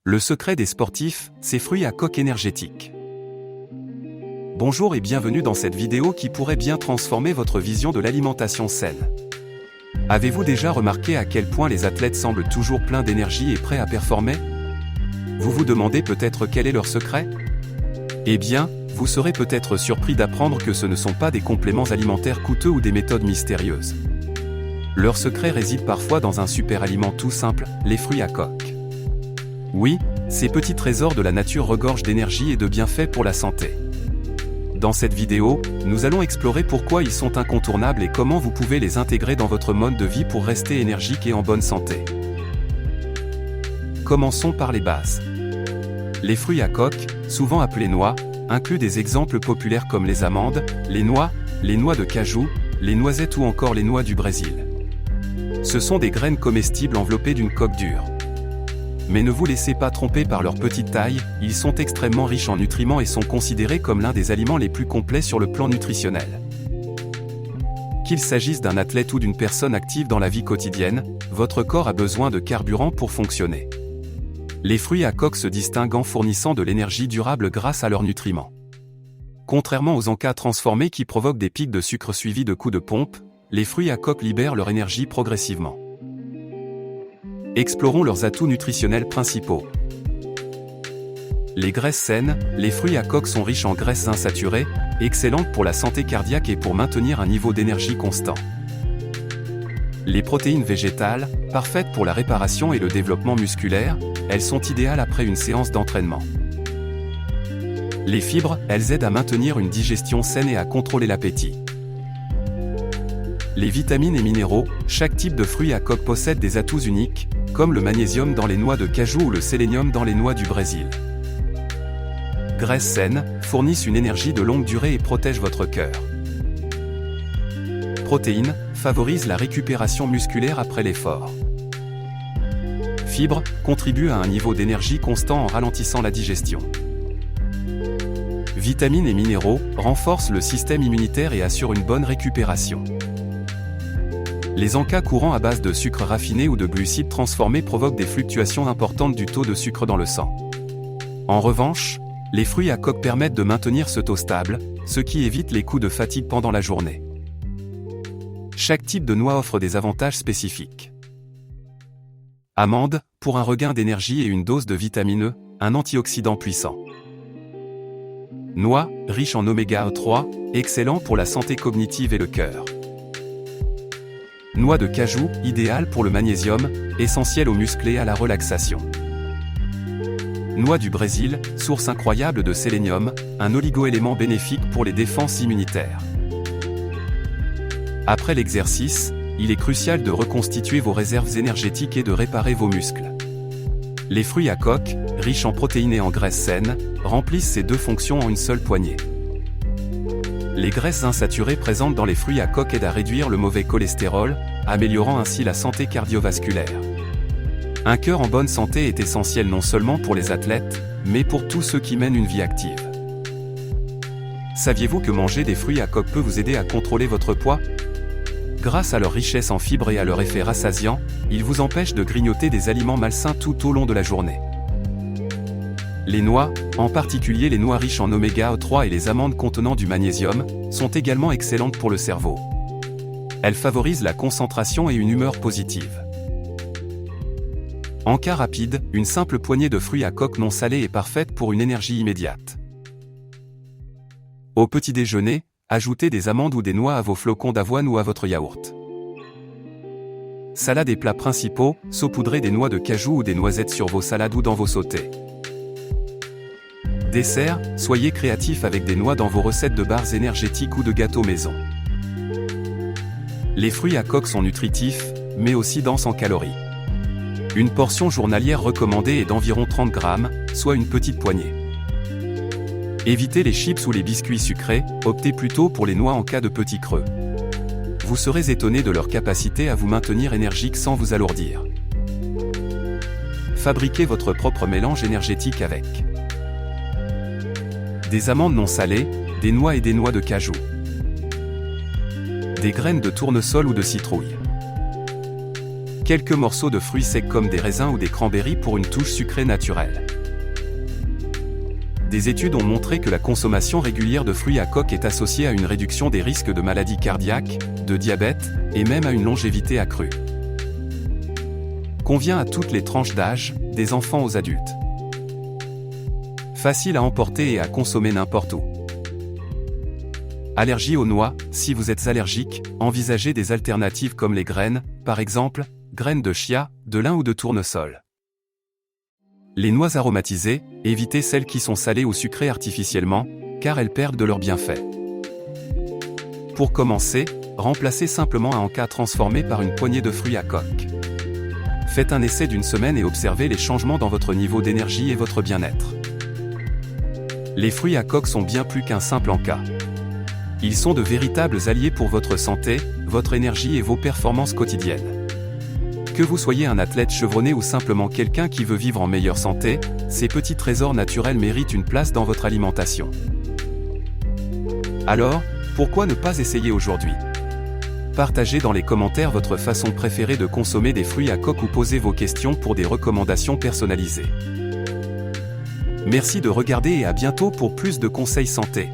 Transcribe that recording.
Le secret des sportifs, ces fruits à coque énergétique. Bonjour et bienvenue dans cette vidéo qui pourrait bien transformer votre vision de l'alimentation saine. Avez-vous déjà remarqué à quel point les athlètes semblent toujours pleins d'énergie et prêts à performer? Vous vous demandez peut-être quel est leur secret? Eh bien, vous serez peut-être surpris d'apprendre que ce ne sont pas des compléments alimentaires coûteux ou des méthodes mystérieuses. Leur secret réside parfois dans un super aliment tout simple, les fruits à coque. Oui, ces petits trésors de la nature regorgent d'énergie et de bienfaits pour la santé. Dans cette vidéo, nous allons explorer pourquoi ils sont incontournables et comment vous pouvez les intégrer dans votre mode de vie pour rester énergique et en bonne santé. Commençons par les bases. Les fruits à coque, souvent appelés noix, incluent des exemples populaires comme les amandes, les noix de cajou, les noisettes ou encore les noix du Brésil. Ce sont des graines comestibles enveloppées d'une coque dure. Mais ne vous laissez pas tromper par leur petite taille, ils sont extrêmement riches en nutriments et sont considérés comme l'un des aliments les plus complets sur le plan nutritionnel. Qu'il s'agisse d'un athlète ou d'une personne active dans la vie quotidienne, votre corps a besoin de carburant pour fonctionner. Les fruits à coque se distinguent en fournissant de l'énergie durable grâce à leurs nutriments. Contrairement aux encas transformés qui provoquent des pics de sucre suivis de coups de pompe, les fruits à coque libèrent leur énergie progressivement. Explorons leurs atouts nutritionnels principaux. Les graisses saines, les fruits à coque sont riches en graisses insaturées, excellentes pour la santé cardiaque et pour maintenir un niveau d'énergie constant. Les protéines végétales, parfaites pour la réparation et le développement musculaire, elles sont idéales après une séance d'entraînement. Les fibres, elles aident à maintenir une digestion saine et à contrôler l'appétit. Les vitamines et minéraux, chaque type de fruits à coque possède des atouts uniques, comme le magnésium dans les noix de cajou ou le sélénium dans les noix du Brésil. Graisses saines, fournissent une énergie de longue durée et protègent votre cœur. Protéines, favorisent la récupération musculaire après l'effort. Fibres, contribuent à un niveau d'énergie constant en ralentissant la digestion. Vitamines et minéraux, renforcent le système immunitaire et assurent une bonne récupération. Les encas courants à base de sucre raffiné ou de glucides transformés provoquent des fluctuations importantes du taux de sucre dans le sang. En revanche, les fruits à coque permettent de maintenir ce taux stable, ce qui évite les coups de fatigue pendant la journée. Chaque type de noix offre des avantages spécifiques. Amandes, pour un regain d'énergie et une dose de vitamine E, un antioxydant puissant. Noix, riche en oméga 3, excellent pour la santé cognitive et le cœur. Noix de cajou, idéale pour le magnésium, essentiel aux muscles et à la relaxation. Noix du Brésil, source incroyable de sélénium, un oligoélément bénéfique pour les défenses immunitaires. Après l'exercice, il est crucial de reconstituer vos réserves énergétiques et de réparer vos muscles. Les fruits à coque, riches en protéines et en graisses saines, remplissent ces deux fonctions en une seule poignée. Les graisses insaturées présentes dans les fruits à coque aident à réduire le mauvais cholestérol, améliorant ainsi la santé cardiovasculaire. Un cœur en bonne santé est essentiel non seulement pour les athlètes, mais pour tous ceux qui mènent une vie active. Saviez-vous que manger des fruits à coque peut vous aider à contrôler votre poids? Grâce à leur richesse en fibres et à leur effet rassasiant, ils vous empêchent de grignoter des aliments malsains tout au long de la journée. Les noix, en particulier les noix riches en oméga 3 et les amandes contenant du magnésium, sont également excellentes pour le cerveau. Elles favorisent la concentration et une humeur positive. En cas rapide, une simple poignée de fruits à coque non salés est parfaite pour une énergie immédiate. Au petit déjeuner, ajoutez des amandes ou des noix à vos flocons d'avoine ou à votre yaourt. Salade et plats principaux, saupoudrez des noix de cajou ou des noisettes sur vos salades ou dans vos sautés. Dessert, soyez créatif avec des noix dans vos recettes de bars énergétiques ou de gâteaux maison. Les fruits à coque sont nutritifs, mais aussi denses en calories. Une portion journalière recommandée est d'environ 30 grammes, soit une petite poignée. Évitez les chips ou les biscuits sucrés, optez plutôt pour les noix en cas de petits creux. Vous serez étonné de leur capacité à vous maintenir énergique sans vous alourdir. Fabriquez votre propre mélange énergétique avec des amandes non salées, des noix et des noix de cajou. Des graines de tournesol ou de citrouille. Quelques morceaux de fruits secs comme des raisins ou des cranberries pour une touche sucrée naturelle. Des études ont montré que la consommation régulière de fruits à coque est associée à une réduction des risques de maladies cardiaques, de diabète, et même à une longévité accrue. Convient à toutes les tranches d'âge, des enfants aux adultes. Facile à emporter et à consommer n'importe où. Allergie aux noix, si vous êtes allergique, envisagez des alternatives comme les graines, par exemple, graines de chia, de lin ou de tournesol. Les noix aromatisées, évitez celles qui sont salées ou sucrées artificiellement, car elles perdent de leurs bienfaits. Pour commencer, remplacez simplement un encas transformé par une poignée de fruits à coque. Faites un essai d'une semaine et observez les changements dans votre niveau d'énergie et votre bien-être. Les fruits à coque sont bien plus qu'un simple encas. Ils sont de véritables alliés pour votre santé, votre énergie et vos performances quotidiennes. Que vous soyez un athlète chevronné ou simplement quelqu'un qui veut vivre en meilleure santé, ces petits trésors naturels méritent une place dans votre alimentation. Alors, pourquoi ne pas essayer aujourd'hui? Partagez dans les commentaires votre façon préférée de consommer des fruits à coque ou posez vos questions pour des recommandations personnalisées. Merci de regarder et à bientôt pour plus de conseils santé.